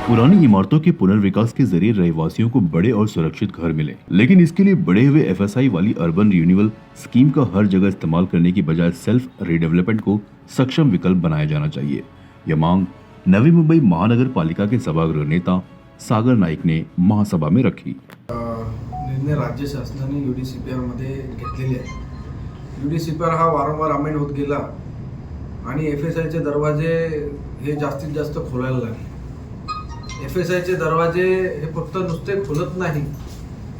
पुरानी इमारतों के पुनर्विकास के जरिए रहवासियों को बड़े और सुरक्षित घर मिले, लेकिन इसके लिए बड़े हुए एफएसआई वाली अर्बन रिन्यूअल स्कीम का हर जगह इस्तेमाल करने की बजाय सेल्फ रीडेवलपमेंट को सक्षम विकल्प बनाया जाना चाहिए। यह मांग नवी मुंबई महानगर पालिका के सभागृह नेता सागर नाईक ने महासभा में रखी। निर्णय राज्य शासनाने UDCPR मध्ये घेतलेले आहे। UDCPR हा वारंवार अमेंड होत गेला आणि FSIचे दरवाजे हे जास्तीत जास्त खोलायला लागले। FSIचे दरवाजे हे फक्त नुसते खुलत नाही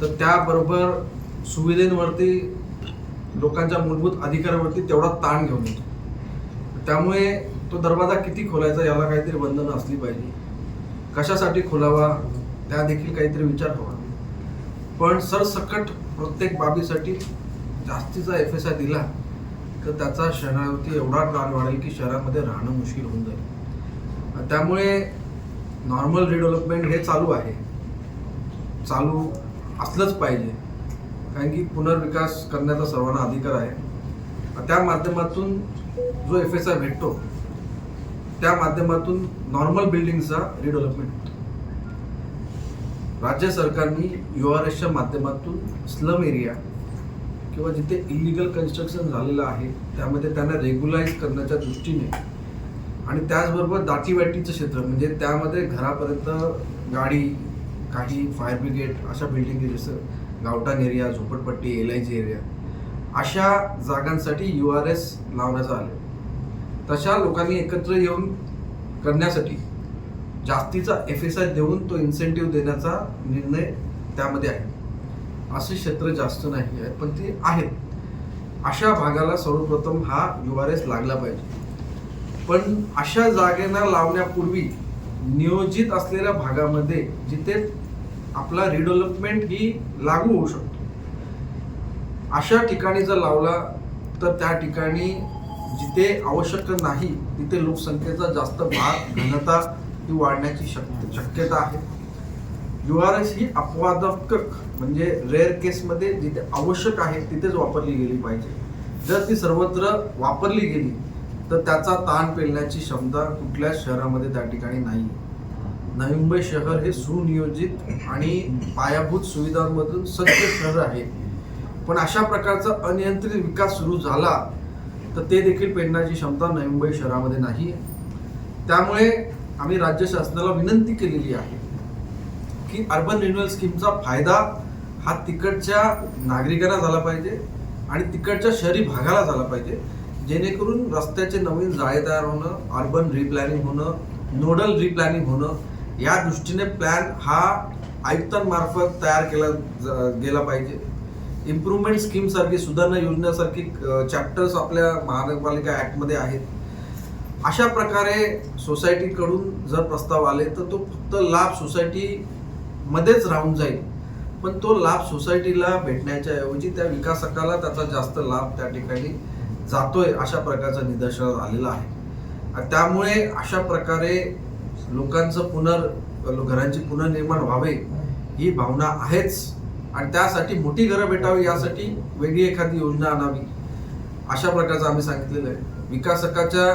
तर त्याबरोबर सुविधेवरती लोकांच्या मूलभूत अधिकारावरती तेवढा ताण घेऊन येतो। त्यामुळे तो दरवाजा किती खोलायचा याला काहीतरी बंधनं असली पाहिजे, कशासाठी खोलावा त्या देखील काहीतरी विचार हवा। पण सरसकट प्रत्येक बाबीसाठी जास्तीचा FSI दिला तर त्याचा शहरावरती एवढा ताण वाढेल की शहरामध्ये राहणं मुश्किल होऊन जाईल। त्यामुळे नॉर्मल रिडेव्हलपमेंट हे चालू आहे, चालू असलंच पाहिजे, कारण की पुनर्विकास करण्याचा सर्वांना अधिकार आहे। त्या माध्यमातून जो FSI भेटतो त्या माध्यमातून नॉर्मल बिल्डिंगचा रिडेव्हलपमेंट होतो। राज्य सरकारने URSच्या माध्यमातून स्लम एरिया किंवा जिथे इलिगल कन्स्ट्रक्शन झालेलं आहे त्यामध्ये त्यांना रेग्युलाइज करण्याच्या दृष्टीने आणि त्याचबरोबर दाटीवाटीचं क्षेत्र म्हणजे त्यामध्ये घरापर्यंत गाडी, काही फायर ब्रिगेड अशा बिल्डिंग जसं गावठाण एरिया, झोपडपट्टी, LIG एरिया अशा जागांसाठी URS लावण्याचं आलं। तशा लोकांनी एकत्र येऊन करण्यासाठी जास्तीचा FSI देऊन तो इन्सेंटिव्ह देण्याचा निर्णय त्यामध्ये आहे। असे क्षेत्र जास्त नाही आहेत पण ते आहेत। अशा भागाला सर्वप्रथम हा URS लागला पाहिजे। पण अशा जागेना लावण्यापूर्वी नियोजित असलेल्या भागामध्ये जिथे आपला रिडेव्हलपमेंट ही लागू होऊ शकतो अशा ठिकाणी जर लावला तर त्या ठिकाणी जिथे आवश्यक नाही तिथे लोकसंख्येचा जास्त भाग घनता ही वाढण्याची शक्यता आहे। URS ही अपवादात्मक म्हणजे रेअर केसमध्ये जिथे आवश्यक आहे तिथेच वापरली गेली पाहिजे। जर ती सर्वत्र वापरली गेली तर त्याचा ताण पेलण्याची क्षमता कुठल्या शहरामध्ये त्या ठिकाणी नाही। नवी मुंबई शहर हे सुनियोजित आणि पायाभूत सुविधांमधून सज्ज शहर आहे, पण अशा प्रकारचा अनियंत्रित विकास सुरू झाला तर ते देखील पेलण्याची क्षमता नवी मुंबई शहरामध्ये नाही। त्यामुळे आम्ही राज्य शासनाला विनंती केलेली आहे की अर्बन रिन्युअल स्कीमचा फायदा हा तिकडच्या नागरिकांना झाला पाहिजे आणि तिकडच्या शहरी भागाला झाला पाहिजे, जेणेकरून रस्त्याचे नवीन जाळे तयार होणं, अर्बन रिप्लॅनिंग होणं, नोडल रिप्लॅनिंग होणं या दृष्टीने प्लॅन हा आयुक्तांमार्फत तयार केला गेला पाहिजे। इम्प्रूव्हमेंट स्कीम सारखी सुधारणा योजनेसारखी चॅप्टर्स आपल्या महानगरपालिका ऍक्टमध्ये आहेत। अशा प्रकारे सोसायटीकडून जर प्रस्ताव आले तर तो फक्त लाभ सोसायटीमध्येच राहून जाईल, पण तो लाभ सोसायटीला भेटण्याच्या ऐवजी त्या विकासकाला त्याचा जास्त लाभ त्या ठिकाणी जातोय अशा प्रकारचं निदर्शनास आलेलं आहे। त्यामुळे अशा प्रकारे लोकांचं घरांची पुनर्निर्माण व्हावे ही भावना आहेच आणि त्यासाठी मोठी घरं भेटावी यासाठी वेगळी एखादी योजना आणावी अशा प्रकारचं आम्ही सांगितलेलं आहे। विकासकाच्या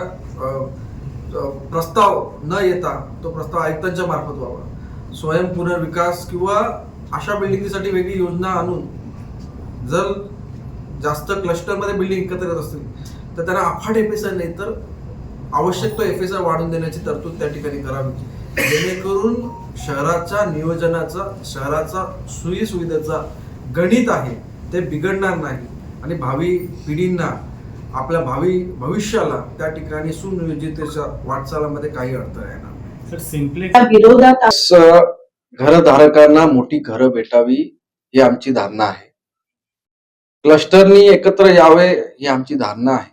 प्रस्ताव न येता तो प्रस्ताव आयुक्तांच्या मार्फत व्हावा। स्वयं पुनर्विकास किंवा अशा बिल्डिंगसाठी वेगळी योजना आणून जर जास्त क्लस्टरमध्ये बिल्डिंग एकत्र येत असतील तर त्यांना अफाट FSI नाही तर आवश्यक तो FSI वाढवून देण्याची तरतूद त्या ठिकाणी करावी, जेणेकरून शहराच्या नियोजनाचा, शहराचा सोयी सुविधेचा गणित आहे ते बिघडणार नाही आणि भावी पिढींना, आपल्या भविष्याला त्या ठिकाणी सुनियोजिततेच्या वाटचालामध्ये काही अडथळा येणार नाही। सर सिम्पली घरधारकांना मोठी घरं भेटावी ही आमची धारणा आहे। क्लस्टरनी एकत्र यावे ही आमची धारणा आहे,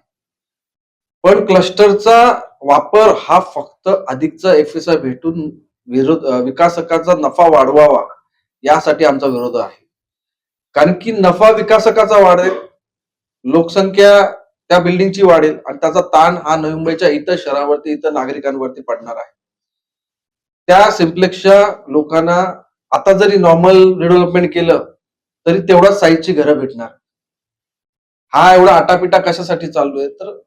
पण क्लस्टरचा वापर हा फक्त अधिकचा FSI भेटून विकासकाचा नफा वाढवावा यासाठी आमचा विरोध आहे। कारण की नफा विकासकाचा वाढेल, लोकसंख्या त्या बिल्डिंगची वाढेल आणि त्याचा ताण हा नवी मुंबईच्या इतर शहरावरती, इतर नागरिकांवरती पडणार आहे। त्या सिम्प्लेक्सच्या लोकांना आता जरी नॉर्मल रिडेव्हलपमेंट केलं तरी तेवढ्याच साईजची घरं भेटणार। हा एवढा आटापिटा कशासाठी चालू आहे तर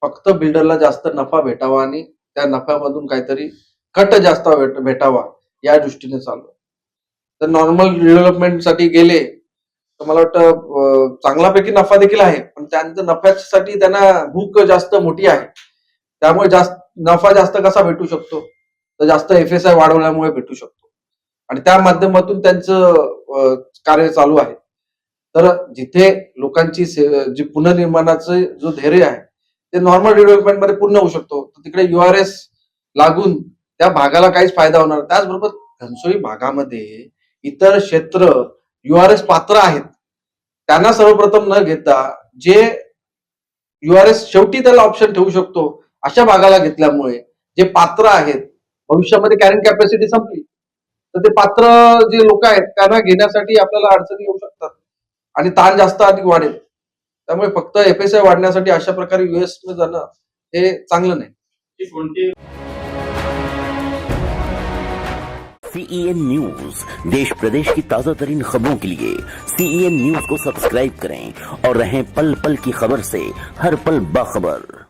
फक्त बिल्डरला जास्त नफा भेटावा आणि त्या नफ्यामधून काहीतरी कट जास्त भेटावा या दृष्टीने चालू आहे. तर नॉर्मल डेव्हलपमेंटसाठी गेले तर मला वाटतं चांगल्यापैकी नफा देखील आहे, पण त्यांचं नफ्यासाठी त्यांना भूक जास्त मोठी आहे. त्यामुळे जास्त नफा जास्त कसा भेटू शकतो, तर जास्त FSI वाढवल्यामुळे भेटू शकतो आणि त्या माध्यमातून त्यांचं कार्य चालू आहे. तर जिथे लोकांची जी पुनर्निर्माणाचं जो धैर्य आहे ते नॉर्मल डेव्हलपमेंटमध्ये पूर्ण होऊ शकतो, तर तिकडे URS लागून त्या भागाला काहीच फायदा होणार. त्याचबरोबर घनसोली भागामध्ये इतर क्षेत्र URS पात्र आहेत, त्यांना सर्वप्रथम न घेता जे URS शेवटी त्याला ऑप्शन ठेवू शकतो अशा भागाला घेतल्यामुळे जे पात्र आहेत, भविष्यामध्ये कॅरिंग कॅपॅसिटी संपली तर ते पात्र जे लोक आहेत त्यांना घेण्यासाठी आपल्याला अडचणी येऊ शकतात आणि ताण जास्त अधिक वाढेल. त्यामुळे फक्त FSI वाढण्यासाठी अशा प्रकारे US मध्ये जाणं हे चांगलं नाही. CEN न्यूज देश प्रदेश की ताजा तरीन खबरों के लिए CEN न्यूज को सब्सक्राइब करें और रहें पल पल की खबर से हर पल बाखबर।